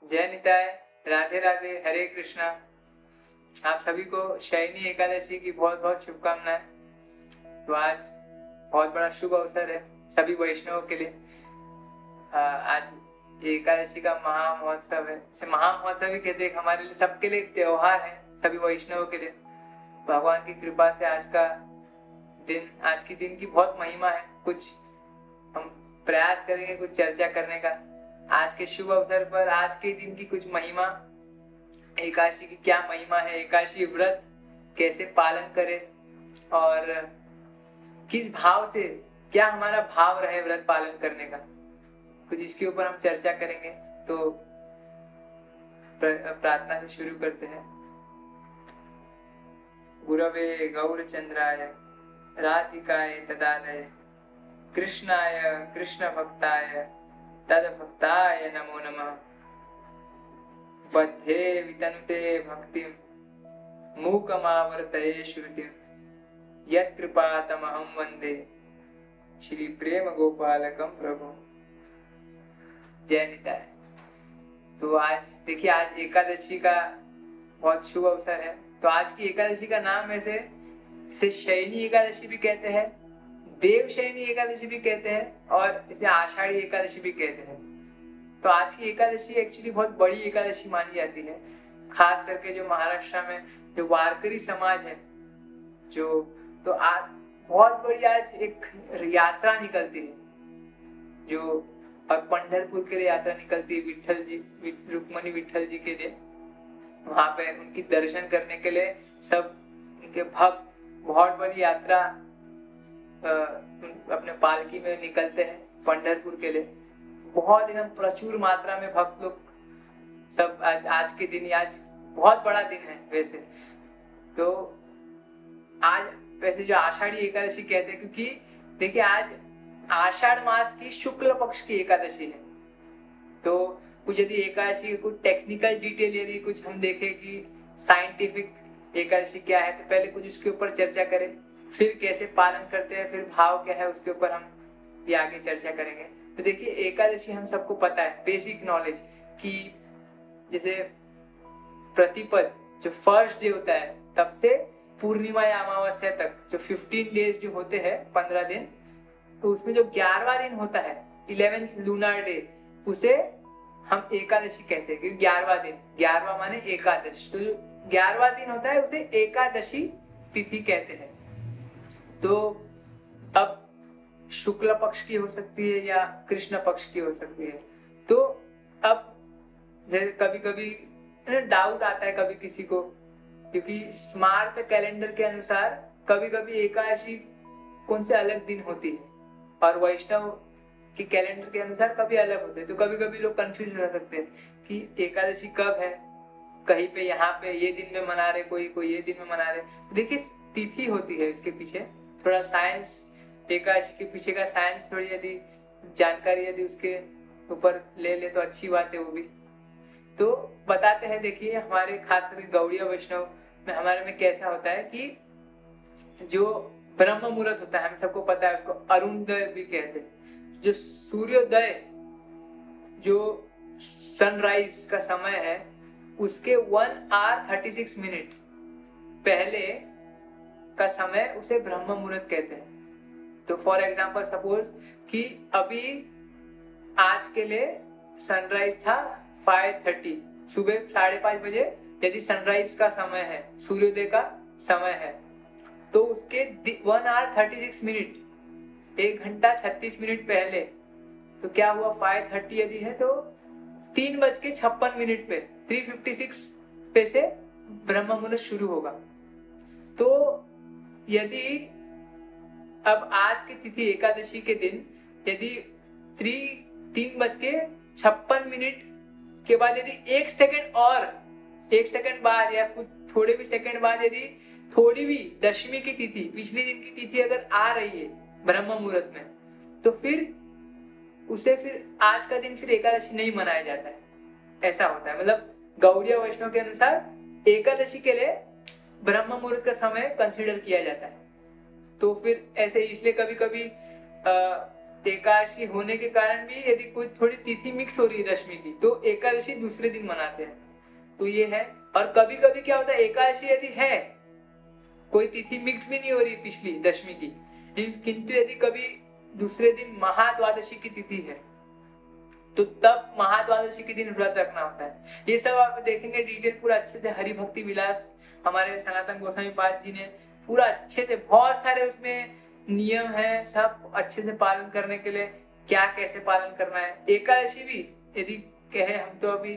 जय निताय, राधे राधे, हरे कृष्णा। आप सभी को शयनी एकादशी की बहुत बहुत शुभकामनाएं। तो आज बहुत बड़ा शुभ अवसर है सभी वैष्णवों के लिए। आज एकादशी का महा महोत्सव है। इसे महा महोत्सव ही कहते हैं। हमारे लिए, सबके लिए एक त्योहार है, सभी वैष्णवों के लिए। भगवान की कृपा से आज की दिन की बहुत महिमा है। कुछ हम प्रयास करेंगे कुछ चर्चा करने का। आज के शुभ अवसर पर आज के दिन की कुछ महिमा, एकादशी की क्या महिमा है, एकादशी व्रत कैसे पालन करें और किस भाव से, क्या हमारा भाव रहे व्रत पालन करने का, कुछ इसके ऊपर हम चर्चा करेंगे। तो प्रार्थना से शुरू करते हैं। गुरवे गौरचंद्राय राधिकाय तदालय कृष्णाय कृष्ण भक्ताय तद्भक्ताय नमो नमः। बद्धे वितनुते भक्तिं मूकमावर्तये श्रुतिं यत्कृपातमहं वन्दे श्री प्रेम गोपालकं प्रभु। जय निताय। तो आज देखिए, आज एकादशी का बहुत शुभ अवसर है। तो आज की एकादशी का नाम इसे शयनी एकादशी भी कहते हैं, देव शयनी एकादशी भी कहते हैं और इसे आषाढ़ी एकादशी भी कहते हैं। तो आज की एकादशी एक्चुअली बहुत बड़ी एकादशी मानी जाती है। खास करके जो महाराष्ट्र में जो वारकरी समाज है, जो तो आज बहुत बड़ी आज एक यात्रा निकलती है, जो अब पंढरपुर के लिए यात्रा निकलती है, विठल जी, रुक्मणी विठल जी के लिए। वहां पे उनकी दर्शन करने के लिए सब उनके भक्त बहुत बड़ी यात्रा अपने पालकी में निकलते हैं पंढरपुर के लिए। बहुत एकदम प्रचुर मात्रा में भक्त लोग सब आज के दिन, आज बहुत बड़ा दिन है वैसे तो। आज वैसे जो आषाढ़ी एकादशी कहते हैं, क्योंकि देखिए आज आषाढ़ मास की शुक्ल पक्ष की एकादशी है। तो कुछ यदि एकादशी की कुछ टेक्निकल डिटेल यदि कुछ हम देखें कि साइंटिफिक एकादशी क्या है, तो पहले कुछ उसके ऊपर चर्चा करें, फिर कैसे पालन करते हैं, फिर भाव क्या है, उसके ऊपर हम भी आगे चर्चा करेंगे। तो देखिए, एकादशी हम सबको पता है, बेसिक नॉलेज, कि जैसे प्रतिपद जो फर्स्ट डे होता है तब से पूर्णिमा या अमावस्या तक जो 15 डेज जो होते हैं, 15 दिन, तो उसमें जो 11वां दिन होता है, 11th लूनार डे, उसे हम एकादशी कहते हैं। क्योंकि 11वां दिन, 11वां माने एकादश, तो जो 11वां दिन होता है उसे एकादशी तिथि कहते हैं। तो अब शुक्ल पक्ष की हो सकती है या कृष्ण पक्ष की हो सकती है। तो अब जैसे कभी कभी डाउट आता है कभी किसी को, क्योंकि स्मार्त कैलेंडर के अनुसार कभी कभी एकादशी कौन से अलग दिन होती है और वैष्णव के कैलेंडर के अनुसार कभी अलग होते हैं। तो कभी कभी लोग कंफ्यूज हो सकते हैं कि एकादशी कब है, कहीं पे यहाँ पे ये दिन में मना रहे, कोई ये दिन में मना रहे। देखिए, तिथि होती है इसके पीछे थोड़ा साइंस, एकादशी के पीछे का साइंस थोड़ी यदि जानकारी यदि उसके ऊपर ले तो अच्छी बात है वो भी। तो बताते हैं, देखिए हमारे खास करके गौड़ीय वैष्णव में हमारे में कैसा होता है कि जो ब्रह्म मुहूर्त होता है, हम सबको पता है, उसको अरुणोदय भी कहते हैं। जो सूर्योदय, जो सनराइज का समय है, उसके 1 hour 36 मिनट पहले का समय उसे ब्रह्म मुहूर्त कहते हैं। तो फॉर एग्जाम्पल सपोज कि अभी आज के लिए सनराइज था 5:30, सुबह 5:30 बजे यदि सनराइज का समय है, सूर्योदय का समय है, तो उसके 1 hour 36 मिनट, 1 घंटा 36 मिनट पहले, तो क्या हुआ, 5:30 यदि है तो 3:56 पे 3:56 पे से ब्रह्म मुहूर्त शुरू होगा। तो यदि अब आज की तिथि एकादशी के दिन यदि 3:56 के बाद यदि 1 सेकंड बाद या कुछ थोड़े भी सेकंड बाद यदि थोड़ी भी दशमी की तिथि, पिछले दिन की तिथि अगर आ रही है ब्रह्म मुहूर्त में, तो फिर आज का दिन फिर एकादशी नहीं मनाया जाता है। ऐसा होता है, मतलब गौड़ीय वैष्णव के अनुसार एकादशी के लिए ब्रह्म मुहूर्त का समय कंसीडर किया जाता है। तो फिर ऐसे इसलिए कभी कभी एकादशी होने के कारण भी यदि कोई थोड़ी तिथि मिक्स हो रही है दशमी की, तो एकादशी दूसरे दिन मनाते हैं। तो ये है। और कभी कभी क्या होता है, एकादशी यदि है, कोई तिथि मिक्स भी नहीं हो रही पिछली दशमी की, किंतु यदि कभी दूसरे दिन महाद्वादशी की तिथि है, तो तब महाद्वादशी के दिन व्रत रखना होता है। ये सब आप देखेंगे डिटेल पूरा अच्छे से, हरि भक्ति विलास हमारे सनातन गोस्वामी पाद जी ने पूरा अच्छे से, बहुत सारे उसमें नियम है, सब अच्छे से पालन करने के लिए क्या कैसे पालन करना है। एकादशी भी यदि कहे हम तो अभी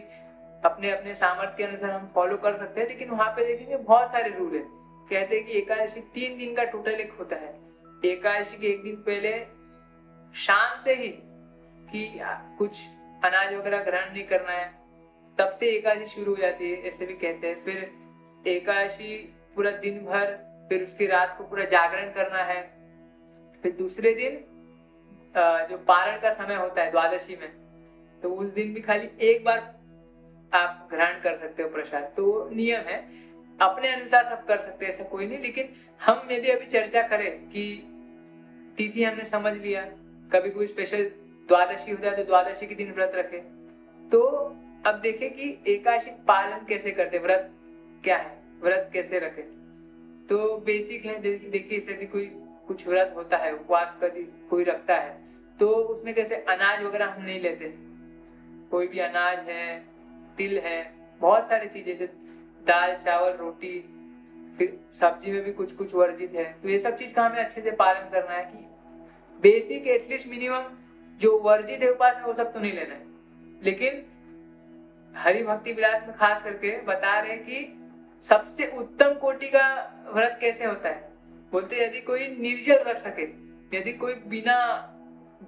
अपने अपने सामर्थ्य के अनुसार हम फॉलो कर सकते हैं, लेकिन वहां पे देखेंगे बहुत सारे रूल है। कहते हैं कि एकादशी 3 दिन का टोटल एक होता है। एकादशी के एक दिन पहले शाम से ही कि कुछ अनाज वगैरह ग्रहण नहीं करना है, तब से एकादशी शुरू हो जाती है, ऐसे भी कहते हैं। फिर एकादशी पूरा दिन भर, फिर उसकी रात को पूरा जागरण करना है। फिर दूसरे दिन जो पारण का समय होता है द्वादशी में, तो उस दिन भी खाली एक बार आप ग्रहण कर सकते हो प्रसाद। तो नियम है, अपने अनुसार सब कर सकते हैं, ऐसा कोई नहीं। लेकिन हम यदि अभी चर्चा करें कि तिथि हमने समझ लिया, कभी कोई स्पेशल द्वादशी होता है तो द्वादशी के दिन व्रत रखे, तो अब देखें कि एकादशी पालन कैसे करते, व्रत क्या है, व्रत कैसे रखे। तो बेसिक है, देखिए यदि कोई कुछ व्रत होता है, उपवास कोई रखता है, तो उसमें कैसे अनाज वगैरह हम नहीं लेते। कोई भी अनाज है, तिल है, बहुत सारी चीजें जैसे दाल चावल रोटी, फिर सब्जी में भी कुछ कुछ वर्जित है। तो ये सब चीज का हमें अच्छे से पालन करना है कि बेसिक एटलीस्ट मिनिमम जो वर्जित है उपवास में वो सब तो नहीं लेना है। लेकिन हरि भक्ति विलास में खास करके बता रहे कि सबसे उत्तम कोटि का व्रत कैसे होता है। बोलते यदि कोई निर्जल रख सके, यदि कोई बिना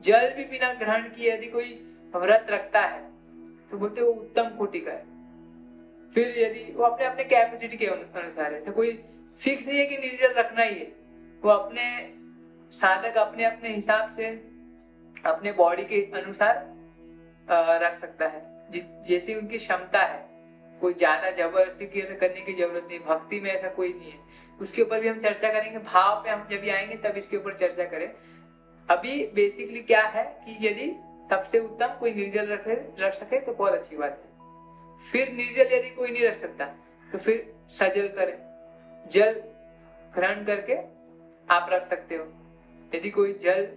जल भी बिना ग्रहण किए यदि कोई व्रत रखता है, तो बोलते वो उत्तम कोटि का है। फिर यदि वो अपने अपने कैपेसिटी के अनुसार है, कोई फिक्स नहीं है कि निर्जल रखना ही है, वो अपने साधक अपने अपने हिसाब से अपने बॉडी के अनुसार रख सकता है, जैसी उनकी क्षमता है। कोई ज्यादा जबरदस्ती करने की जरूरत नहीं, भक्ति में ऐसा कोई नहीं है। उसके ऊपर भी हम चर्चा करेंगे, भाव पे हम जब आएंगे तब इसके ऊपर चर्चा करें। अभी बेसिकली क्या है कि यदि सबसे उत्तम कोई निर्जल रख सके तो बहुत अच्छी बात है। फिर निर्जल यदि कोई नहीं रख सकता तो फिर सजल करें, जल ग्रहण करके आप रख सकते हो। यदि कोई जल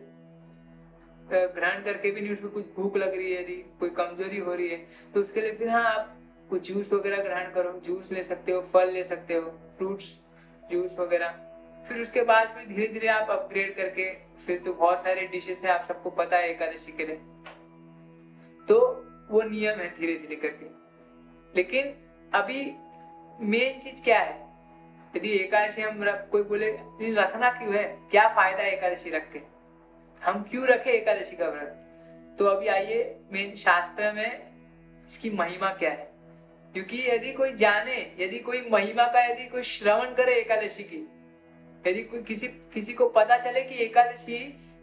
ग्रहण करके भी नहीं, उसको कुछ भूख लग रही है, यदि कोई कमजोरी हो रही है, तो उसके लिए फिर हाँ आप कुछ जूस वगैरह ग्रहण करो, जूस ले सकते हो, फल ले सकते हो, फ्रूट्स जूस वगैरह। फिर उसके बाद फिर धीरे धीरे आप अपग्रेड करके, फिर तो बहुत सारे डिशेस है, आप सबको पता है एकादशी के लिए, तो वो नियम है धीरे धीरे करके। लेकिन अभी मेन चीज क्या है, यदि एकादशी हम कोई बोले रखना क्यों है, क्या फायदा है एकादशी रख के, हम क्यों रखे एकादशी का व्रत, तो अभी आइए मेन शास्त्र में इसकी महिमा क्या है। क्योंकि यदि कोई जाने, यदि कोई महिमा का यदि कोई श्रवण करे एकादशी की, यदि कोई किसी को पता चले कि एकादशी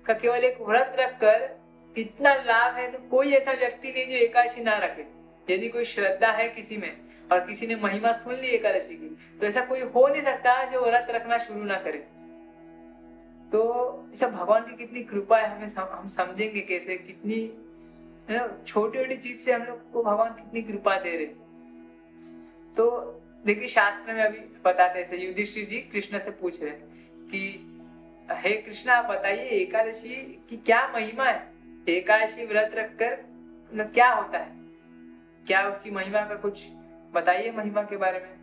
का केवल एक व्रत रखकर इतना लाभ है, तो कोई ऐसा व्यक्ति नहीं जो एकादशी ना रखे। यदि कोई श्रद्धा है किसी में और किसी ने महिमा सुन ली एकादशी की, तो ऐसा कोई हो नहीं सकता जो व्रत रखना शुरू ना करे। तो ऐसा भगवान की कितनी कृपा है, हम समझेंगे कैसे, कितनी छोटी छोटी चीज से हम लोग को भगवान कितनी कृपा दे रहे। तो देखिए शास्त्र में अभी बताते हैं, युधिष्ठिर जी कृष्ण से पूछ रहे कि हे कृष्ण आप बताइए एकादशी की क्या महिमा है, एकादशी व्रत रखकर मतलब क्या होता है, क्या उसकी महिमा का कुछ बताइए महिमा के बारे में।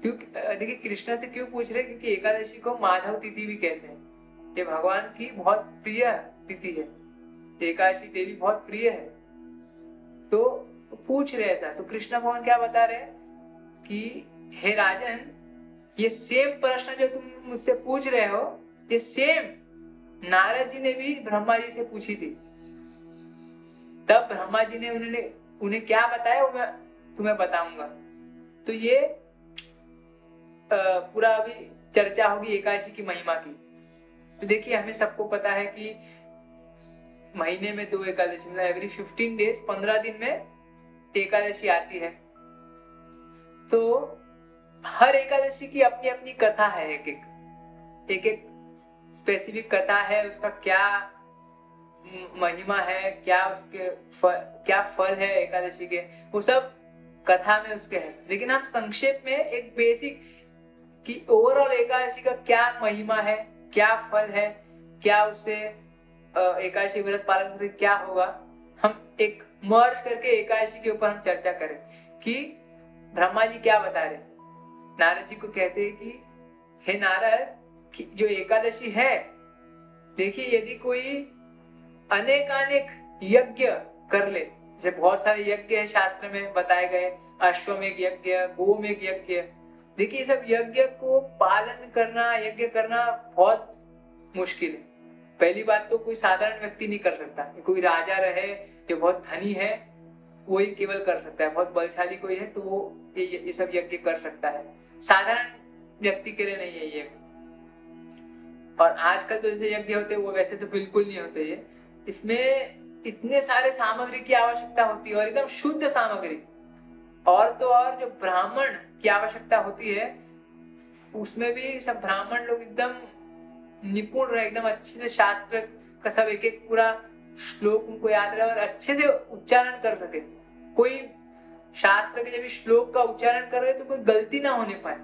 क्योंकि देखिए कृष्ण से क्यों पूछ रहे, क्योंकि एकादशी को माधव तिथि भी कहते हैं, ये भगवान की बहुत प्रिय तिथि है, एकादशी देवी बहुत प्रिय है। तो पूछ रहे ऐसा, तो कृष्ण भगवान क्या बता रहे हैं कि हे राजन, ये सेम प्रश्न जो तुम मुझसे पूछ रहे हो, ये सेम नारद जी ने भी ब्रह्मा जी से पूछी थी। तब ब्रह्मा जी ने उन्हें क्या बताया वो मैं तुम्हें बताऊंगा। तो ये पूरा अभी चर्चा होगी एकादशी की महिमा की। तो देखिए हमें सबको पता है कि महीने में 2 एकादशी, मतलब एवरी 15 डेज 15 दिन में एकादशी आती है। तो हर एकादशी की अपनी अपनी कथा है, एक एक स्पेसिफिक कथा है, उसका क्या महिमा है, क्या उसके क्या फल है एकादशी के, वो सब कथा में उसके है। लेकिन हम संक्षेप में एक बेसिक कि ओवरऑल एकादशी का क्या महिमा है, क्या फल है, क्या उससे एकादशी व्रत पालन करके क्या होगा, हम एक मर्ज करके एकादशी के ऊपर हम चर्चा करें कि ब्रह्मा जी क्या बता रहे। नारद जी को कहते हैं कि हे नारद, जो एकादशी है, देखिए यदि कोई अनेकानेक यज्ञ कर ले, जैसे बहुत सारे यज्ञ है शास्त्र में बताए गए, अश्वमेघ यज्ञ, गोमेघ यज्ञ, देखिए सब यज्ञ को पालन करना, यज्ञ करना बहुत मुश्किल है। पहली बात तो कोई साधारण व्यक्ति नहीं कर सकता, कोई राजा रहे जो बहुत धनी है वही केवल कर सकता है, बहुत बलशाली कोई है तो वो ये सब यज्ञ कर सकता है, साधारण व्यक्ति के लिए नहीं है ये। और आजकल तो जैसे यज्ञ होते हैं वो वैसे तो बिल्कुल नहीं होते ये, इसमें इतने सारे सामग्री की आवश्यकता होती है और एकदम शुद्ध सामग्री। और तो और जो ब्राह्मण की आवश्यकता होती है उसमें भी सब ब्राह्मण लोग एकदम निपुण रहे, एकदम अच्छे से शास्त्र का सब एक एक पूरा श्लोक उनको याद रहे और अच्छे से उच्चारण कर सके। कोई शास्त्र के जब श्लोक का उच्चारण कर रहे तो कोई गलती ना होने पाए,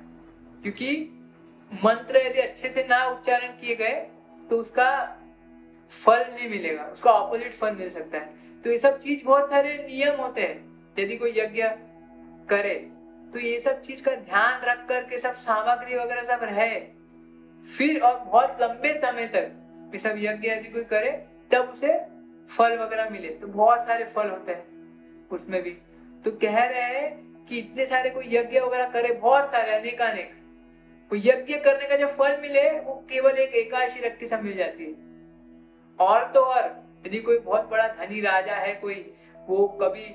क्योंकि मंत्र यदि अच्छे से ना उच्चारण किए गए तो उसका फल नहीं मिलेगा, उसका ऑपोजिट फल मिल सकता है। तो ये सब चीज बहुत सारे नियम होते हैं, यदि कोई यज्ञ करे तो ये सब चीज का ध्यान रख करके सब सामग्री वगैरह सब रहे, फिर और बहुत लंबे समय तक ये सब यज्ञ यदि कोई करे तब उसे फल वगैरह मिले। तो बहुत सारे फल होते हैं उसमें भी। तो कह रहे हैं कि इतने सारे कोई यज्ञ वगैरह करे, बहुत सारे अनेकानेक, वो यज्ञ करने का जो फल मिले वो केवल एक एकादशी रख से मिल जाती है। और तो और यदि कोई बहुत बड़ा धनी राजा है कोई, वो कभी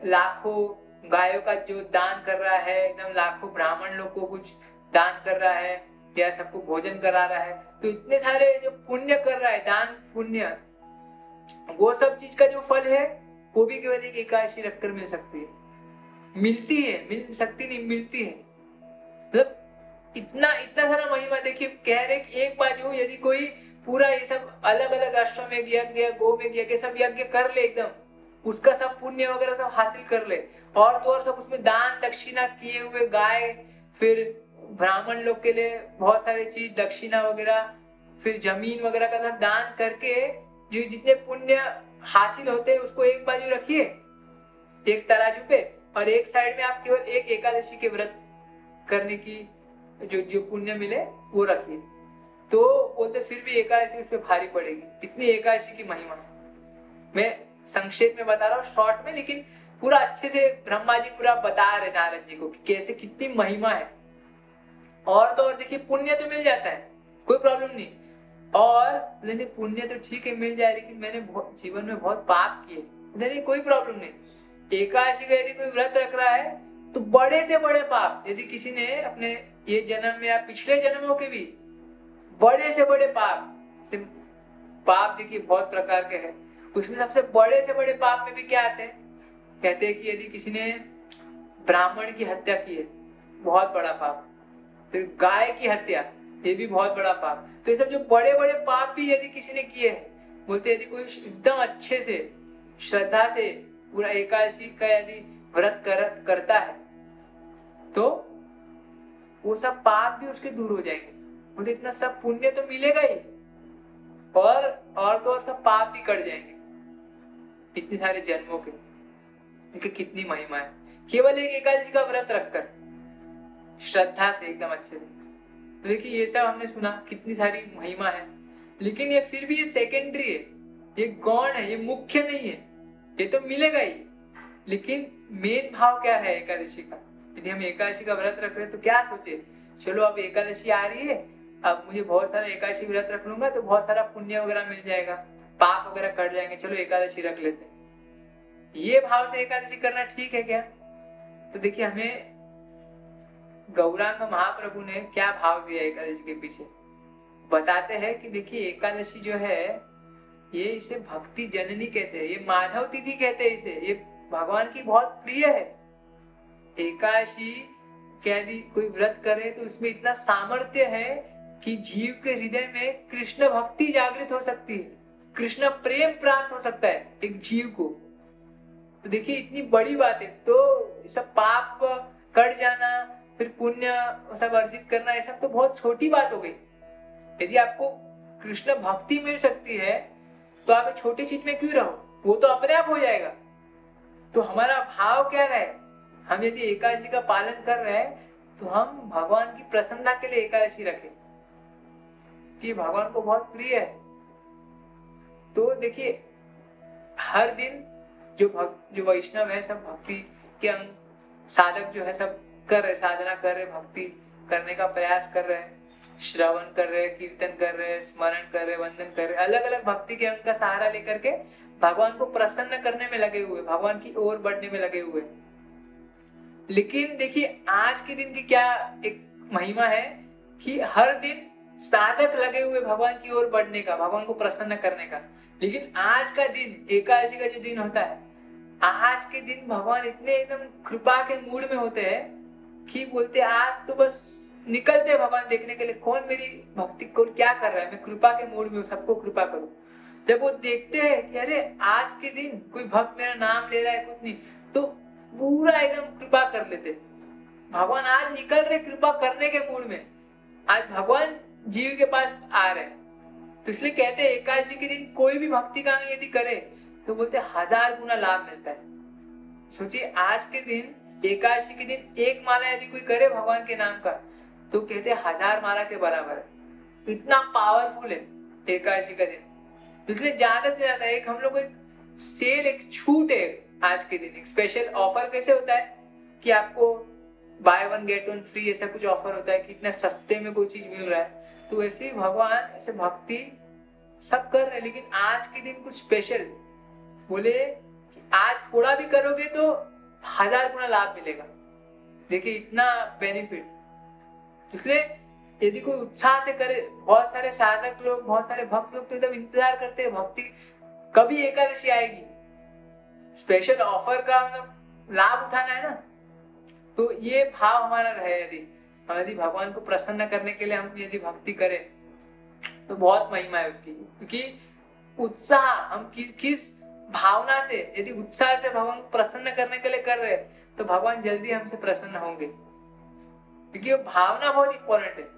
लाखों गायों का जो दान कर रहा है, एकदम लाखों ब्राह्मण लोग को कुछ दान कर रहा है या सबको भोजन करा रहा है, तो इतने सारे जो पुण्य कर रहा है, दान पुण्य, वो सब चीज का जो फल है वो भी केवल एक एकादशी रखकर मिल सकती है, मिलती है, मिल सकती नहीं, मिलती है। मतलब इतना इतना सारा महिमा। देखिए कह रहे कि एक बाजू यदि कोई पूरा ये सब अलग अलग अश्वमेघ यज्ञ, गोमेघ यज्ञ सब यज्ञ कर ले, एकदम उसका सब पुण्य वगैरह सब हासिल कर ले, और तो और सब उसमें दान दक्षिणा किए हुए, गाय, फिर ब्राह्मण लोग के लिए बहुत सारी चीज दक्षिणा वगैरह, फिर जमीन वगैरह का सब दान करके जो जितने पुण्य हासिल होते हैं उसको एक बाजू रखिए एक तराजू पे, और एक साइड में आप केवल एक एकादशी के व्रत करने की जो जो पुण्य मिले वो रखिए, तो बोलते फिर भी एकादशी उस पर भारी पड़ेगी। इतनी एकादशी की महिमा मैं संक्षेप में बता रहा हूँ, शॉर्ट में, लेकिन पूरा अच्छे से ब्रह्मा जी पूरा बता रहे नारद जी को कि कैसे कितनी महिमा है। और तो और देखिए पुण्य तो मिल जाता है, कोई प्रॉब्लम नहीं, और नहीं पुण्य तो ठीक है मिल जाए, लेकिन मैंने जीवन में बहुत पाप किए, नहीं कोई प्रॉब्लम नहीं। एकादशी का यदि कोई व्रत रख रहा है तो बड़े से बड़े पाप यदि किसी ने अपने ये जन्म में या पिछले जन्मों के भी बड़े से बड़े पाप देखिए बहुत प्रकार के हैं, उसमें सबसे बड़े से बड़े पाप में भी क्या आते हैं, कहते हैं कि यदि किसी ने ब्राह्मण की हत्या की है, बहुत बड़ा पाप, फिर गाय की हत्या, ये भी बहुत बड़ा पाप। तो ये सब जो बड़े बड़े पाप भी यदि किसी ने किए हैं, बोलते यदि कोई एकदम अच्छे से श्रद्धा से पूरा एकादशी का यदि व्रत करता है तो वो सब पाप भी उसके दूर हो जाएंगे, बोलते इतना सब पुण्य तो मिलेगा ही, और तो और सब पाप भी कट जाएंगे इतने सारे जन्मों के। देखिए कितनी महिमा है केवल एक एकादशी का व्रत रखकर श्रद्धा से एकदम अच्छे से। तो देखिए ये सब हमने सुना कितनी सारी महिमा है, लेकिन ये फिर भी ये सेकेंडरी है, ये गौण है, ये मुख्य नहीं है, ये तो मिलेगा ही, लेकिन मेन भाव क्या है एकादशी का। यदि हम एकादशी का व्रत रख रहे हैं तो क्या सोचे, चलो अब एकादशी आ रही है, अब मुझे बहुत सारा एकादशी व्रत रख लूंगा तो बहुत सारा पुण्य वगैरह मिल जाएगा, पाप वगैरह कट जाएंगे, चलो एकादशी रख लेते हैं, ये भाव से एकादशी करना ठीक है क्या। तो देखिए हमें गौरांग महाप्रभु ने क्या भाव दिया एकादशी के पीछे, बताते हैं कि देखिए एकादशी जो है ये इसे भक्ति जननी कहते हैं, ये माधव तिथि कहते हैं इसे, ये भगवान की बहुत प्रिय है। एकादशी यदि कोई व्रत करे तो उसमें इतना सामर्थ्य है कि जीव के हृदय में कृष्ण भक्ति जागृत हो सकती है, कृष्ण प्रेम प्राप्त हो सकता है एक जीव को। तो देखिए इतनी बड़ी बात है। तो सब पाप कट जाना, फिर पुण्य सब अर्जित करना, ये सब तो बहुत छोटी बात हो गई। यदि आपको कृष्ण भक्ति मिल सकती है तो आप छोटी चीज में क्यों रहो, वो तो अपने आप हो जाएगा। तो हमारा भाव क्या रहे, हम यदि एकादशी का पालन कर रहे हैं तो हम भगवान की प्रसन्नता के लिए एकादशी रखें कि भगवान को बहुत प्रिय है। तो देखिए हर दिन जो वैष्णव है सब भक्ति के अंग साधक जो है सब कर रहे, साधना कर रहे, भक्ति करने का प्रयास कर रहे हैं, श्रवण कर रहे, कीर्तन कर रहे, स्मरण कर रहे, वंदन कर रहे, अलग अलग भक्ति के अंग का सहारा लेकर के भगवान को प्रसन्न करने में लगे हुए, भगवान की ओर बढ़ने में लगे हुए। लेकिन देखिए आज के दिन की क्या एक महिमा है कि हर दिन साधक लगे हुए भगवान की ओर बढ़ने का, भगवान को प्रसन्न करने का। लेकिन आज का दिन, एकादशी का जो दिन होता है, आज के दिन भगवान इतने एकदम कृपा के मूड में होते हैं कि बोलते आज तो बस निकलते भगवान देखने के लिए, कौन मेरी भक्ति को क्या कर रहा है, मैं कृपा के मूड में हूँ, सबको कृपा करूं। जब वो देखते हैं कि अरे आज के दिन कोई भक्त मेरा नाम ले रहा है कुछ नहीं, तो पूरा एकदम कृपा कर लेते। भगवान आज निकल रहे कृपा करने के मूड में, आज भगवान जीव के पास आ रहे। तो इसलिए कहते हैं एकादशी के दिन कोई भी भक्ति काम यदि करे तो बोलते 1000 गुना लाभ मिलता है। सोचिए आज के दिन, एकादशी के दिन एक माला यदि कोई करे भगवान के नाम का तो कहते 1000 माला के बराबर है। इतना पावरफुल है एकादशी का दिन। तो इसलिए ज्यादा से ज्यादा एक हम लोग एक सेल, एक छूट है आज के दिन, एक स्पेशल ऑफर कैसे होता है कि आपको by one get one free ऐसा कुछ ऑफर होता है कि इतना सस्ते में कोई चीज मिल रहा है। तो वैसे ही भगवान ऐसे भक्ति सब कर रहे हैं, लेकिन आज के दिन कुछ स्पेशल बोले कि आज थोड़ा भी करोगे तो 1000 गुना लाभ मिलेगा। देखिए इतना बेनिफिट। इसलिए यदि कोई उत्साह से करे, बहुत सारे साधक लोग, बहुत सारे भक्त लोग तो एकदम इंतजार करते हैं भक्ति कभी एकादशी आएगी, स्पेशल ऑफर का मतलब लाभ उठाना है ना। तो ये भाव हमारा रहे, यदि भगवान को प्रसन्न करने के लिए हम यदि भक्ति करें तो बहुत महिमा है उसकी। क्योंकि उत्साह हम किस भावना से, यदि उत्साह से भगवान को प्रसन्न करने के लिए कर रहे हैं तो भगवान जल्दी हमसे प्रसन्न होंगे। क्योंकि वो भावना बहुत इंपॉर्टेंट है।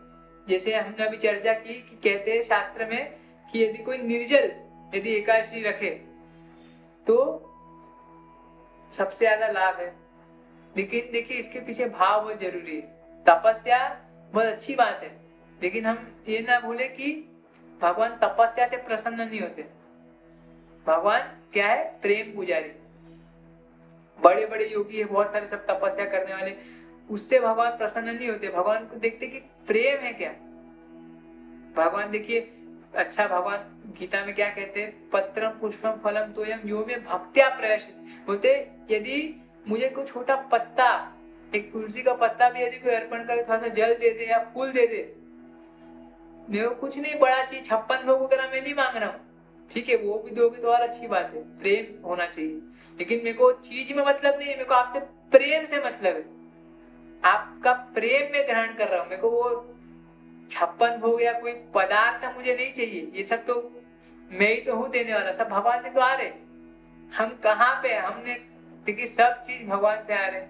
जैसे हमने अभी चर्चा की कि कहते हैं शास्त्र में कि यदि कोई निर्जल यदि एकादशी रखे तो सबसे ज्यादा लाभ है। लेकिन देखिए इसके पीछे भाव बहुत जरूरी है। तपस्या बहुत अच्छी बात है, लेकिन हम ये ना भूले कि भगवान तपस्या से प्रसन्न नहीं होते। भगवान क्या है, प्रेम पुजारी। बड़े बड़े योगी है बहुत सारे, सब तपस्या करने वाले, उससे भगवान प्रसन्न नहीं होते। भगवान को देखते कि प्रेम है क्या। भगवान देखिए अच्छा, भगवान गीता में क्या कहते हैं, पत्रम पुष्पम फलम तोयम यो में भक्त्या प्रयश्चित। बोलते यदि मुझे कोई छोटा पत्ता, एक तुलसी का पत्ता भी यदि कोई अर्पण करे, थोड़ा सा जल दे दे या फूल दे दे, मेरे को कुछ नहीं बड़ा चीज 56 भोग वगैरह मैं नहीं मांग रहा हूँ, ठीक है वो भी दोगे तो और अच्छी बात है, प्रेम होना चाहिए। लेकिन मेरे को चीज में मतलब नहीं है, मेरे को आपसे प्रेम से मतलब है, आपका प्रेम में ग्रहण कर रहा हूँ। मेरे को वो 56 भोग या कोई पदार्थ मुझे नहीं चाहिए, ये सब तो मैं ही तो हूँ देने वाला, सब भगवान से तो आ रहे। हम कहाँ पे हमने, देखिए सब चीज भगवान से आ रहे,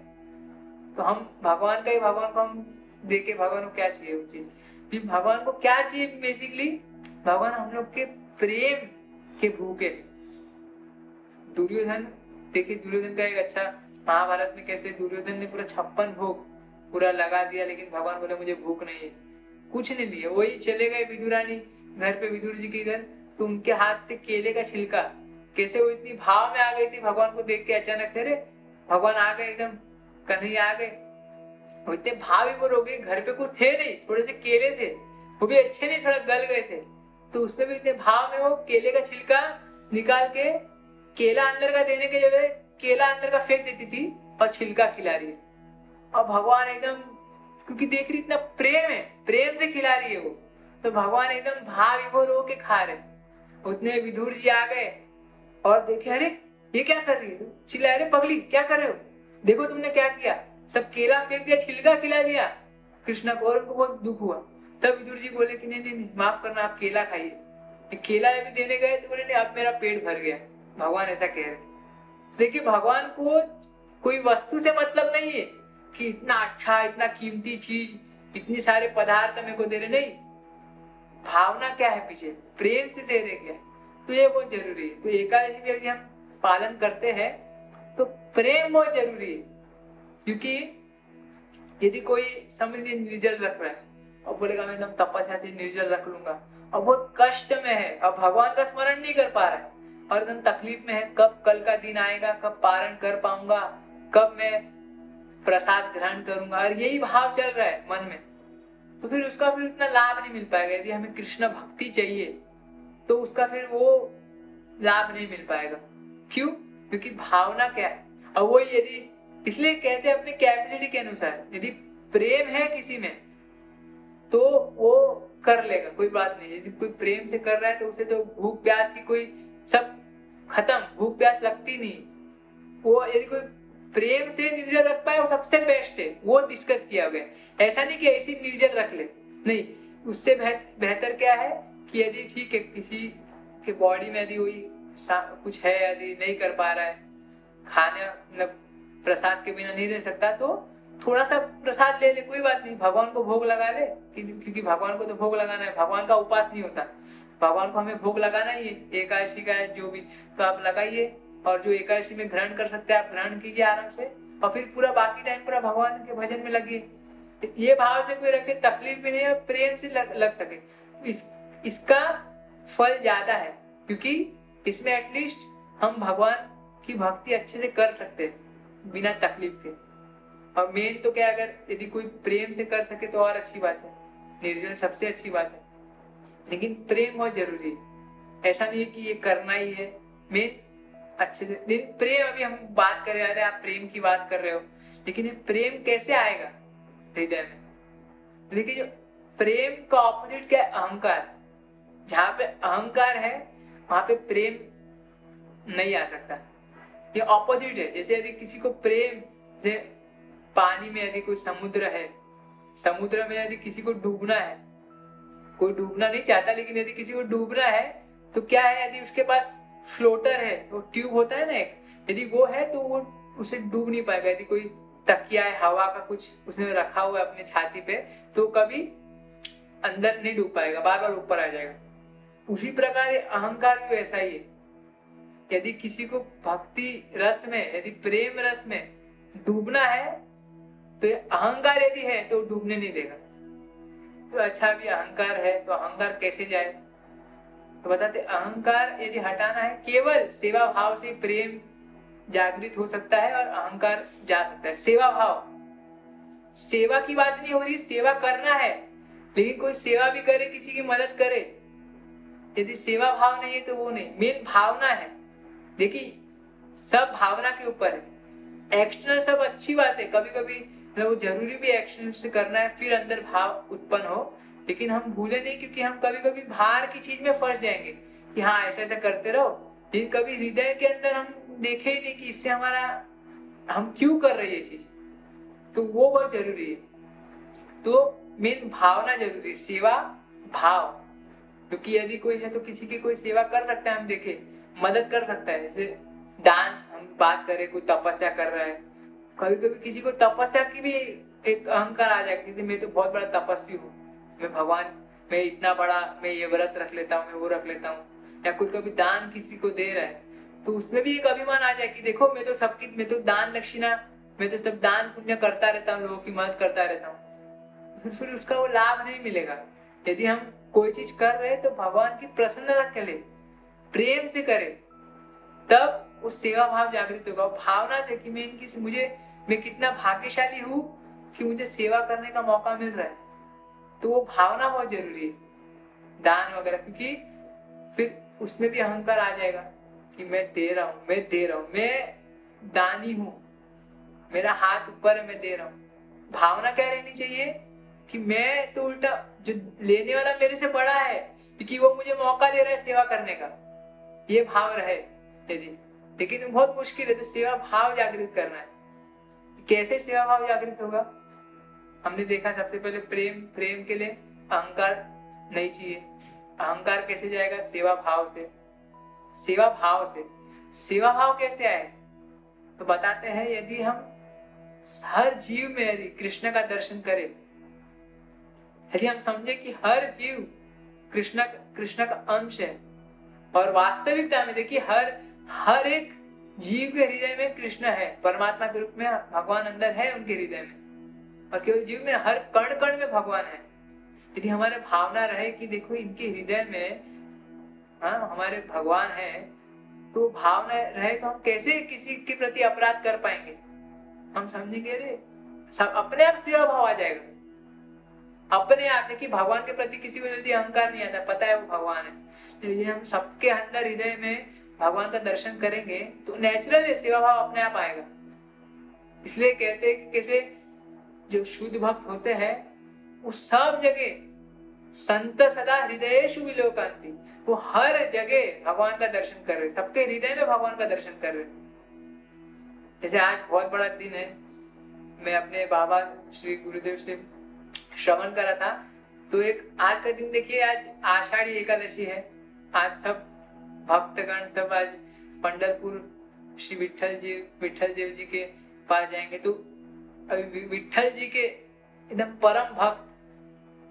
तो हम भगवान का ही, भगवान को हम देखे, भगवान को क्या चाहिए वो चीज, भगवान को क्या चाहिए बेसिकली, भगवान हम लोग के प्रेम के भूखे। दुर्योधन, देखिए दुर्योधन का एक अच्छा, महाभारत में कैसे दुर्योधन ने पूरा 56 भोग पूरा लगा दिया, लेकिन भगवान बोले मुझे भूख नहीं है, कुछ नहीं लिए, वही चले गए विदुरानी घर पे, विदुर जी के इधर, तो उनके हाथ से केले का छिलका, कैसे वो इतनी भाव में आ गई थी भगवान को देख के, अचानक से अरे भगवान आ गए, एकदम कन्हैया आ गए, वो इतने भाव विभोर हो गए। घर पे कुछ थे नहीं, थोड़े से केले थे, वो भी अच्छे नहीं, थोड़ा गल गए थे, तो उसमें भी इतने भाव में वो केले का छिलका निकाल के केला अंदर का देने के जगह केला अंदर का फेंक देती थी और छिलका खिला रही है। और भगवान एकदम, क्योंकि देख रही इतना प्रेम है, प्रेम से खिला रही है वो, तो भगवान एकदम भाव विभोर होके खा रहे। उतने विदुर जी आ गए और देखे, अरे ये क्या कर रही है, चिल्लाए, अरे पगली क्या कर रहे हो, देखो तुमने क्या किया, सब केला फेंक दिया, छिलका खिला दिया कृष्णा को, और उनको बहुत दुख हुआ। तब विदुर जी बोले कि नहीं नहीं नहीं, माफ करना, आप केला खाइए। केला अभी देने गए तो बोले नहीं अब मेरा पेट भर गया, भगवान ऐसा कह रहे। देखिए भगवान को कोई वस्तु से मतलब नहीं है कि इतना अच्छा, इतना कीमती चीज, इतने सारे पदार्थ मेरे को दे रहे, नहीं, भावना क्या है पीछे, प्रेम से दे रहे क्या, तो ये बहुत जरूरी है। तो एकादशी में यदि हम पालन करते हैं तो प्रेम बहुत जरूरी है, क्योंकि यदि कोई समझ लीजिए निर्जल रख रहा है और बोलेगा मैं एकदम तपस्या से निर्जल रख लूंगा और बहुत कष्ट में है और भगवान का स्मरण नहीं कर पा रहा है और एकदम तकलीफ में है, कब कल का दिन आएगा, कब पारण कर पाऊंगा, कब मैं प्रसाद ग्रहण करूंगा, और यही भाव चल रहा है मन में, तो फिर उसका फिर उतना लाभ नहीं मिल पाएगा। यदि हमें कृष्ण भक्ति चाहिए तो उसका फिर वो लाभ नहीं मिल पाएगा। क्यों? क्योंकि भावना क्या है, और वो यदि, इसलिए कहते हैं अपने कैपेसिटी के अनुसार, यदि प्रेम है किसी में तो वो कर लेगा, कोई बात नहीं। यदि कोई प्रेम से कर रहा है तो उसे तो भूख प्यास की कोई सब खत्म, भूख प्यास लगती नहीं। वो यदि कोई प्रेम से निर्जल रख पाए वो सबसे बेस्ट है, वो डिस्कस किया गया। ऐसा नहीं कि ऐसी निर्जल रख ले, नहीं, उससे बेहतर क्या है कि यदि ठीक है किसी के बॉडी में यदि वही कुछ है, यदि नहीं कर पा रहा है, खाने मतलब प्रसाद के बिना नहीं रह सकता, तो थोड़ा सा प्रसाद ले ले, कोई बात नहीं, भगवान को भोग लगा ले, क्योंकि भगवान को तो भोग लगाना है, भगवान का उपास नहीं होता, भगवान को हमें भोग लगाना ही है। एकादशी का है जो भी, तो आप लगाइए, और जो एकादशी में ग्रहण कर सकते हैं आप ग्रहण कीजिए आराम से, और फिर पूरा बाकी टाइम पूरा भगवान के भजन में लगिए। ये भाव से कोई रखे, तकलीफ भी नहीं है, प्रेम से लग सके, इसका फल ज्यादा है, क्योंकि इसमें एटलीस्ट हम भगवान की भक्ति अच्छे से कर सकते हैं बिना तकलीफ के। और मेन तो क्या, अगर यदि कोई प्रेम से कर सके तो और अच्छी बात है, निर्जल सबसे अच्छी बात है, लेकिन प्रेम बहुत जरूरी है। ऐसा नहीं है कि ये करना ही है मेन अच्छे से, लेकिन प्रेम, अभी हम बात कर रहे हैं, आप प्रेम की बात कर रहे हो, लेकिन ये प्रेम कैसे आएगा हृदय में? देखिए जो प्रेम का ऑपोजिट क्या है, अहंकार। जहां पे अहंकार है वहां पे प्रेम नहीं आ सकता, ये ऑपोजिट है। जैसे यदि किसी को प्रेम से, पानी में यदि कोई समुद्र है, समुद्र में यदि किसी को डूबना है, कोई डूबना नहीं चाहता, लेकिन यदि किसी को डूबना है तो क्या है, यदि उसके पास फ्लोटर है, वो ट्यूब होता है ना एक, यदि वो है तो वो उसे डूब नहीं पाएगा। यदि कोई तकिया है, हवा का कुछ उसने रखा हुआ है अपने छाती पे, तो कभी अंदर नहीं डूब पाएगा, बार बार ऊपर आ जाएगा। उसी प्रकार अहंकार भी वैसा ही है। यदि किसी को भक्ति रस में, यदि प्रेम रस में डूबना है तो अहंकार यदि है तो डूबने नहीं देगा। तो अच्छा भी अहंकार है तो अहंकार कैसे जाए, तो बताते अहंकार यदि हटाना है केवल सेवा भाव से प्रेम जागृत हो सकता है और अहंकार जा सकता है। सेवा भाव, सेवा की बात नहीं हो रही, सेवा करना है, लेकिन कोई सेवा भी करे, किसी की मदद करे, यदि सेवा भाव नहीं है तो वो नहीं, मेन भावना है। देखिए सब भावना के ऊपर है, एक्सटर्नल सब अच्छी बात है, कभी कभी वो जरूरी भी एक्शन से करना है फिर अंदर भाव उत्पन्न हो, लेकिन हम भूले नहीं, क्योंकि हम कभी कभी बाहर की चीज में फंस जाएंगे कि हाँ ऐसा ऐसा करते रहो, लेकिन कभी हृदय के अंदर हम देखे ही नहीं कि इससे हमारा, हम क्यों कर रहे हैं ये चीज, तो वो बहुत जरूरी है। तो मेन भावना जरूरी है, सेवा भाव, क्योंकि यदि कोई है तो किसी की कोई सेवा कर सकता है, हम देखे मदद कर सकता है। जैसे दान, हम बात करें, कोई तपस्या कर रहा है, कभी कभी किसी को तपस्या की भी एक अहंकार आ जाए कि मैं तो बहुत बड़ा तपस्वी हूँ, मैं भगवान, मैं इतना बड़ा, मैं ये व्रत रख लेता हूँ, मैं वो रख लेता हूँ, या कोई कभी दान किसी को दे रहा है तो उसमें भी एक अभिमान आ जाए कि देखो मैं तो सबकी, मैं तो दान दक्षिणा, मैं तो सब दान पुण्य करता रहता हूँ, लोगों की मदद करता रहता हूँ, फिर उसका वो लाभ नहीं मिलेगा। यदि हम कोई चीज कर रहे हैं तो भगवान की प्रसन्नता के लिए प्रेम से करें, तब वो सेवा भाव जागृत होगा, भावना से कि मैं इनकी, मुझे, मैं कितना भाग्यशाली हूँ कि मुझे सेवा करने का मौका मिल रहा है, तो वो भावना बहुत जरूरी है, दान वगैरह, क्योंकि फिर उसमें भी अहंकार आ जाएगा कि मैं दे रहा हूँ, मैं दे रहा हूँ, मैं दानी हूँ, मेरा हाथ ऊपर है, मैं दे रहा हूँ। भावना क्या रहनी चाहिए कि मैं तो उल्टा, जो लेने वाला मेरे से बड़ा है, क्योंकि वो मुझे मौका दे रहा है सेवा करने का, ये भाव रहे यदि, लेकिन बहुत मुश्किल है। तो सेवा भाव जागृत करना है, कैसे सेवा भाव जागृत होगा? हमने देखा सबसे पहले प्रेम, प्रेम के लिए अहंकार नहीं चाहिए, अहंकार कैसे जाएगा? सेवा भाव से। सेवा भाव से सेवा भाव कैसे आए? तो बताते हैं, यदि हम हर जीव में यदि कृष्ण का दर्शन करें, यदि हम समझे कि हर जीव कृष्ण का अंश है, और वास्तविकता में देखिए हर एक जीव के हृदय में कृष्ण है, परमात्मा के रूप में भगवान अंदर है उनके हृदय में, और केवल जीव में हर कण कण में भगवान है। यदि हमारे भावना रहे कि देखो इनके हृदय में हमारे भगवान है, तो भावना रहे तो हम कैसे किसी के प्रति अपराध कर पाएंगे? हम समझेंगे अरे सब अपने आप सेवा भाव आ जाएगा, अपने आप। देखिए भगवान के प्रति किसी को जल्दी अहंकार नहीं आता, पता है वो भगवान है। यदि हम सबके अंदर हृदय में भगवान का दर्शन करेंगे तो नेचुरल सेवा भाव अपने आप आएगा। इसलिए कहते हैं कि कैसे जो शुद्ध भक्त होते हैं वो सब जगह संत सदा हृदयेषु विलोकन्ति, वो हर जगह भगवान का दर्शन कर रहे, सबके हृदय में भगवान का दर्शन कर रहे। जैसे आज बहुत बड़ा दिन है, मैं अपने बाबा श्री गुरुदेव से श्रवण करा था, तो एक आज का दिन देखिए, आज आषाढ़ी एकादशी है। आज सब भक्तगण सब आज पंढरपुर श्री विठल देव जी के पास जाएंगे। तो अभी विठल जी के एकदम परम भक्त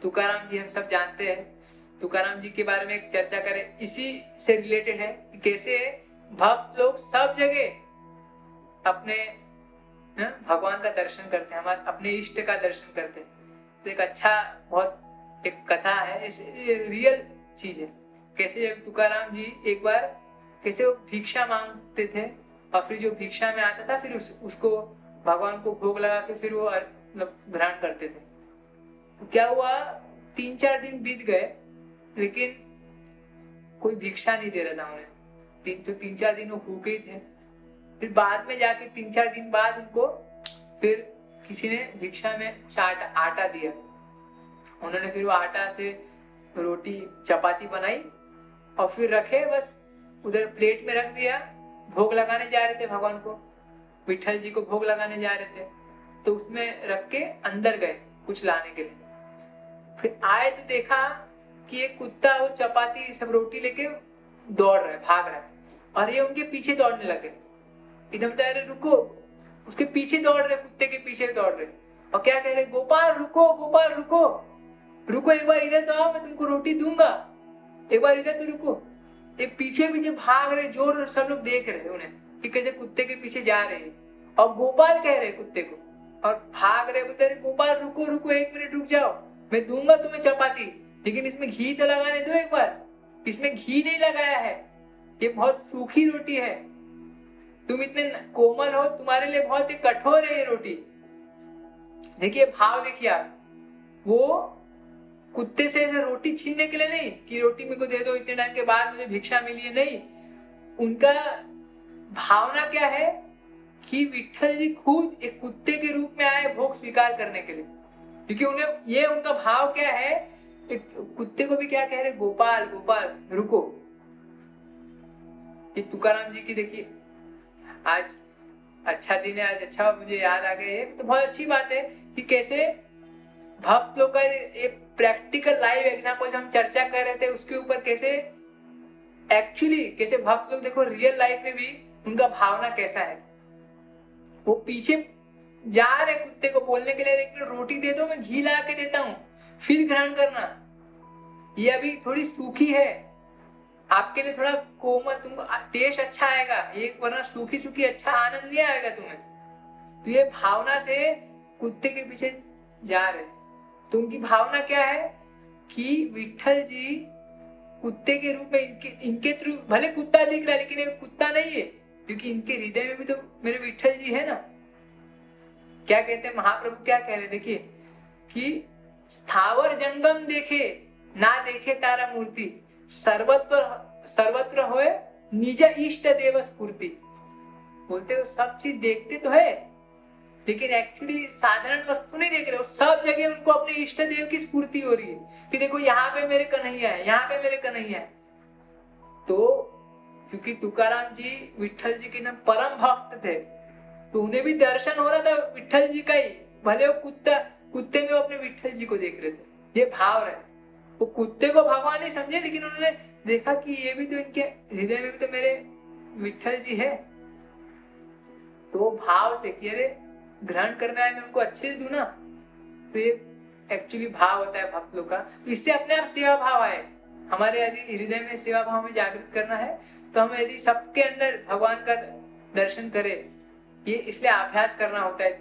तुकाराम जी हम सब जानते हैं। तुकाराम जी के बारे में एक चर्चा करें, इसी से रिलेटेड है कि कैसे भक्त लोग सब जगह अपने भगवान का दर्शन करते हैं, हमारे अपने इष्ट का दर्शन करते हैं। तो एक अच्छा बहुत एक कथा है, रियल चीज है। कैसे जब तुकाराम जी एक बार कैसे वो भिक्षा मांगते थे, और फिर जो भिक्षा में आता था फिर उसको भगवान को भोग लगा के फिर वो मतलब ग्रहण करते थे। तो क्या हुआ, 3-4 दिन बीत गए लेकिन कोई भिक्षा नहीं दे रहा था उन्हें। 3-4 दिन वो भूखे थे। फिर बाद में जाके 3-4 दिन बाद उनको फिर किसी ने भिक्षा में आटा दिया। उन्होंने फिर वो आटा से रोटी चपाती बनाई और फिर रखे, बस उधर प्लेट में रख दिया। भोग लगाने जा रहे थे भगवान को, विठल जी को भोग लगाने जा रहे थे, तो उसमें रख के अंदर गए कुछ लाने के लिए। फिर आए तो देखा कि एक कुत्ता वो चपाती सब रोटी लेके दौड़ रहा है, भाग रहा है, और ये उनके पीछे दौड़ने लगे। एकदम अरे रुको, उसके पीछे दौड़ रहे, कुत्ते के पीछे दौड़ रहे, और क्या कह रहे, गोपाल रुको, गोपाल रुको, रुको एक बार इधर तो आओ, मैं तुमको रोटी दूंगा, एक बार इधर तो रुको। ये पीछे पीछे भाग रहे, जोर सब लोग देख रहे उन्हें कि कैसे कुत्ते के पीछे जा रहे हैं, और गोपाल कह रहे कुत्ते को, और भाग रहे, बोलते अरे गोपाल रुको रुको, 1 मिनट रुक जाओ, मैं दूंगा तुम्हें चपाती, लेकिन इसमें घी तो लगाने दो एक बार। इसमें घी नहीं लगाया है, ये बहुत सूखी रोटी है, तुम इतने कोमल हो, तुम्हारे लिए बहुत ही कठोर है ये रोटी। देखिए भाव देखिए आप, वो कुत्ते से रोटी छीनने के लिए नहीं कि रोटी मेरे को दे दो, इतने टाइम के बाद मुझे भिक्षा मिली है, नहीं। उनका भावना क्या है कि विठल जी खुद एक कुत्ते के रूप में आए भोग स्वीकार करने के लिए, क्योंकि उन्हें ये उनका भाव क्या है, एक कुत्ते को भी क्या कह रहे, गोपाल गोपाल रुको। ये तुकाराम जी की देखिए, आज अच्छा दिन है, आज अच्छा मुझे याद आ गया, तो बहुत अच्छी बात है कि कैसे भक्त लोग का एक प्रैक्टिकल लाइव एग्जाम्पल जो हम चर्चा कर रहे थे उसके ऊपर, कैसे एक्चुअली कैसे भक्त लोग देखो रियल लाइफ में भी उनका भावना कैसा है। वो पीछे जा रहे कुत्ते को बोलने के लिए, लेकिन रोटी दे दो, मैं घी ला के देता हूँ, फिर ग्रहण करना, ये अभी थोड़ी सूखी है, आपके लिए थोड़ा कोमल, तुमको टेस्ट अच्छा आएगा, ये वरना सूखी सूखी अच्छा आनंद नहीं आएगा तुम्हें। तो ये भावना से कुत्ते के पीछे जा रहे, तो उनकी भावना क्या है कि विठल जी कुत्ते के रूप में इनके थ्रू, भले कुत्ता दिख रहा है लेकिन ये कुत्ता नहीं है, क्योंकि इनके हृदय में भी तो मेरे विठल जी है ना। क्या कहते हैं महाप्रभु, क्या कह रहे, देखिए कि स्थावर जंगम देखे ना देखे तारा मूर्ति, सर्वत्र होए निज इष्ट देव स्फूर्ति। बोलते हो सब चीज देखते तो है, लेकिन एक्चुअली साधारण वस्तु नहीं देख रहे हो, सब जगह उनको अपने इष्ट देव की स्फूर्ति हो रही है कि देखो यहाँ पे मेरे कन्हैया है, यहाँ पे मेरे कन्हैया है। तो क्योंकि तुकाराम जी विठल जी के नाम परम भक्त थे, तो उन्हें भी दर्शन हो रहा था विठल जी का ही, भले वो कुत्ते में वो अपने विठल जी को देख रहे थे। ये भाव रहे, वो कुत्ते को भगवान ही समझे, लेकिन उन्होंने देखा कि ये भी तो इनके हृदय में भी तो मेरे विठल जी है, तो भाव से कि अरे ग्रहण करना है, मैं उनको अच्छे से दूं ना। तो ये एक्चुअली भाव होता है भक्त लोग का। इससे अपने आप सेवा भाव आए हमारे। यदि हृदय में सेवा भाव में जागृत करना है तो हमें यदि सबके अंदर भगवान का दर्शन करे, ये इसलिए अभ्यास करना होता है।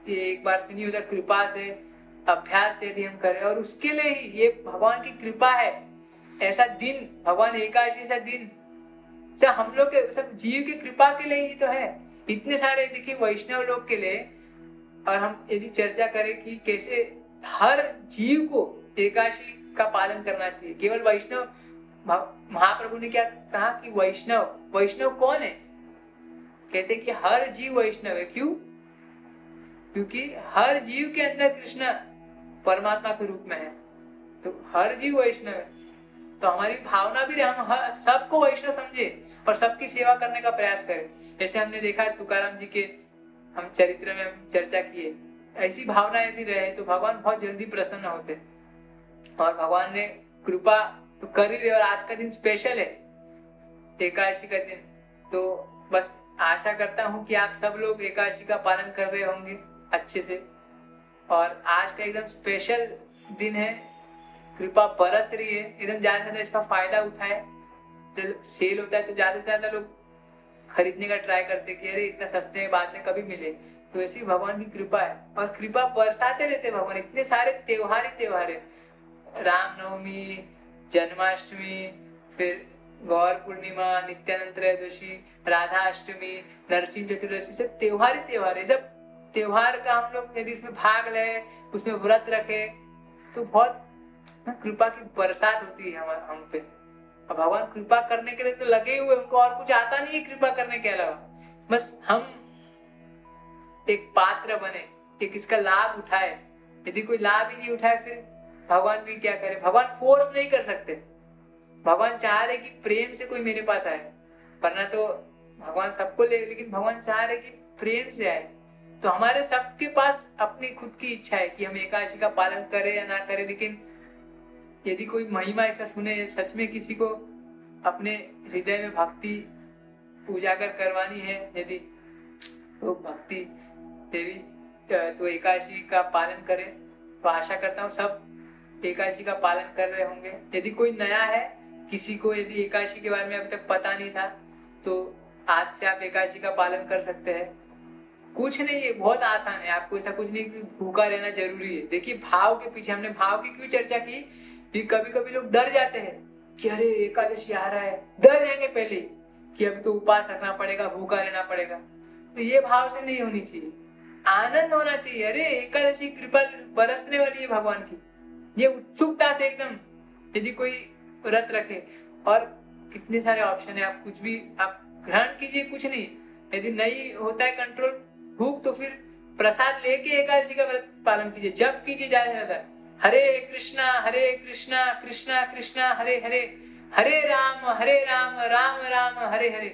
ये एक बार से नहीं होता, कृपा से अभ्यास से यदि हम करें, और उसके लिए ही ये भगवान की कृपा है। ऐसा दिन भगवान एकादशी, ऐसा दिन सब हम लोग के, सब जीव की कृपा के लिए ही तो है। इतने सारे देखिए वैष्णव लोग के लिए, और हम यदि चर्चा करें कि कैसे हर जीव को एकादशी का पालन करना चाहिए। केवल वैष्णव, महाप्रभु ने क्या कहा कि वैष्णव कौन है? कहते कि हर जीव वैष्णव है। क्यों? क्योंकि हर जीव के अंदर कृष्ण परमात्मा के रूप में है, तो हर जीव वैष्णव है। तो हमारी भावना भी हम सबको वैष्णव समझे और सबकी सेवा करने का प्रयास करें। जैसे हमने देखा तुकाराम जी के हम चरित्र में चर्चा किए, ऐसी भावना यदि रहे तो भगवान बहुत जल्दी प्रसन्न होते। और भगवान ने कृपा तो कर ही रहे, और आज का दिन स्पेशल है, एकादशी का दिन। तो बस आशा करता हूँ कि आप सब लोग एकादशी का पालन कर रहे होंगे अच्छे से। और आज का एकदम स्पेशल दिन है, कृपा बरस रही है, एकदम ज्यादा से ज्यादा इसका फायदा उठाए। सेल होता है तो ज्यादा से ज्यादा लोग खरीदने का ट्राई करते कि अरे इतना सस्ते में बाद में कभी मिले। तो ऐसी भगवान की कृपा है, और कृपा बरसाते रहते भगवान। इतने सारे त्योहार ही त्योहार है, रामनवमी, जन्माष्टमी, फिर गौर पूर्णिमा, नित्यानंद त्रयोदशी, राधा अष्टमी, नरसिंह चतुर्दशी, सब त्योहार ही त्योहार है। सब त्योहार का हम लोग यदि इसमें भाग ले, उसमें व्रत रखे, तो बहुत कृपा की बरसात होती है हम पे। और भगवान कृपा करने के लिए तो लगे हुए, उनको और कुछ आता नहीं है कृपा करने के अलावा। बस हम एक पात्र बने, एक इसका लाभ उठाए। यदि कोई लाभ ही नहीं उठाए फिर भगवान भी क्या करे? भगवान फोर्स नहीं कर सकते। भगवान चाह रहे कि प्रेम से कोई मेरे पास आए, वरना तो भगवान सबको ले, लेकिन भगवान चाह रहे कि प्रेम से आए। तो हमारे सबके पास अपनी खुद की इच्छा है कि हम एकादशी का पालन करें या ना करें, लेकिन यदि कोई महिमा इसका सुने, सच में किसी को अपने हृदय में भक्ति उजागर करवानी है यदि, तो भक्ति देवी तो एकादशी का पालन करें। तो आशा करता हूँ सब एकादशी का पालन कर रहे होंगे। यदि कोई नया है, किसी को यदि एकादशी के बारे में अभी तक पता नहीं था, तो आज से आप एकादशी का पालन कर सकते हैं। कुछ नहीं है, बहुत आसान है। आपको ऐसा कुछ नहीं कि भूखा रहना जरूरी है। देखिए भाव के पीछे, हमने भाव की क्यों चर्चा की कि कभी कभी लोग डर जाते हैं कि अरे एकादशी आ रहा है, डर जाएंगे पहले कि अभी तो उपवास रखना पड़ेगा, भूखा रहना पड़ेगा। तो ये भाव से नहीं होनी चाहिए, आनंद होना चाहिए। अरे एकादशी कृपा बरसने वाली है भगवान की, ये उत्सुकता से एकदम यदि कोई व्रत रखे। और कितने सारे ऑप्शन है, आप कुछ भी आप ग्रहण कीजिए, कुछ नहीं। यदि नहीं होता है कंट्रोल भूख, तो फिर प्रसाद लेके एकादशी का व्रत पालन कीजिए, जप कीजिए ज्यादा से ज्यादा, हरे कृष्णा कृष्णा कृष्णा हरे हरे, हरे राम राम राम हरे हरे।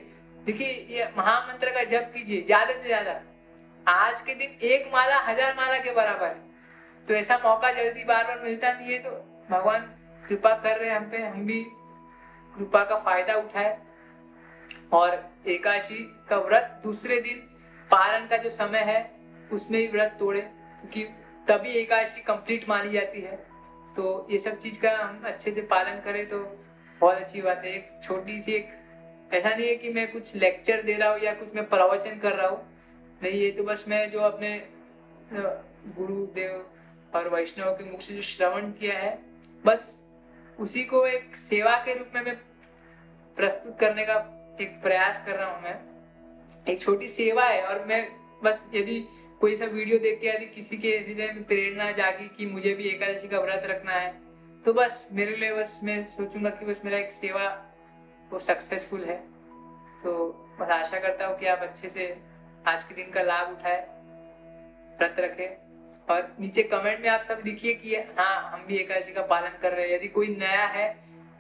देखिए ये महामंत्र का जप कीजिए ज्यादा से ज्यादा। आज के दिन एक माला 1000 माला के बराबर है। तो ऐसा मौका जल्दी बार बार मिलता नहीं है, तो भगवान कृपा कर रहे हैं हम पे, हम भी कृपा का फायदा उठाए। और एकादशी का व्रत दूसरे दिन पारण का जो समय है उसमें ही व्रत तोड़े, क्योंकि तभी एकादशी कंप्लीट मानी जाती है। तो ये सब चीज का हम अच्छे से पालन करें तो बहुत अच्छी बात है। एक छोटी सी, एक ऐसा नहीं है कि मैं कुछ लेक्चर दे रहा हूँ या कुछ मैं प्रवचन कर रहा हूँ, नहीं, ये तो बस मैं जो अपने गुरुदेव और वैष्णव के मुख से जो श्रवण किया है, बस उसी को एक सेवा के रूप में मैं प्रस्तुत करने का एक प्रयास कर रहा हूँ। मैं एक छोटी सेवा है, और मैं बस यदि कोई सा वीडियो देख के यदि किसी के हृदय में प्रेरणा जागी कि मुझे भी एकादशी का व्रत रखना है, तो बस मेरे लिए बस मैं सोचूंगा कि बस मेरा एक सेवा वो सक्सेसफुल है। तो बस आशा करता हूँ कि आप अच्छे से आज के दिन का लाभ उठाए, व्रत रखे। और नीचे कमेंट में आप सब लिखिए कि हाँ हम भी एकादशी का पालन कर रहे हैं। यदि कोई नया है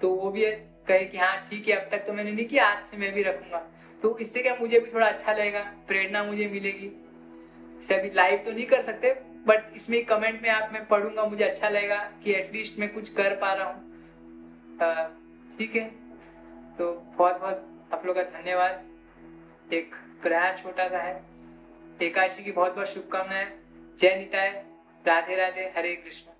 तो वो भी कहे कि हाँ ठीक है, अब तक तो मैंने नहीं किया, आज से मैं भी रखूंगा। तो इससे क्या मुझे भी थोड़ा अच्छा लगेगा, प्रेरणा मुझे मिलेगी। इसे अभी लाइव तो नहीं कर सकते, बट इसमें कमेंट में आप मैं पढ़ूंगा, मुझे अच्छा लगेगा कि एटलीस्ट मैं कुछ कर पा रहा हूँ। ठीक है, तो बहुत बहुत आप लोग का धन्यवाद। एक प्रयास छोटा सा है। एकादशी की बहुत बहुत शुभकामनाएं। जय निताय, राधे राधे, हरे कृष्ण।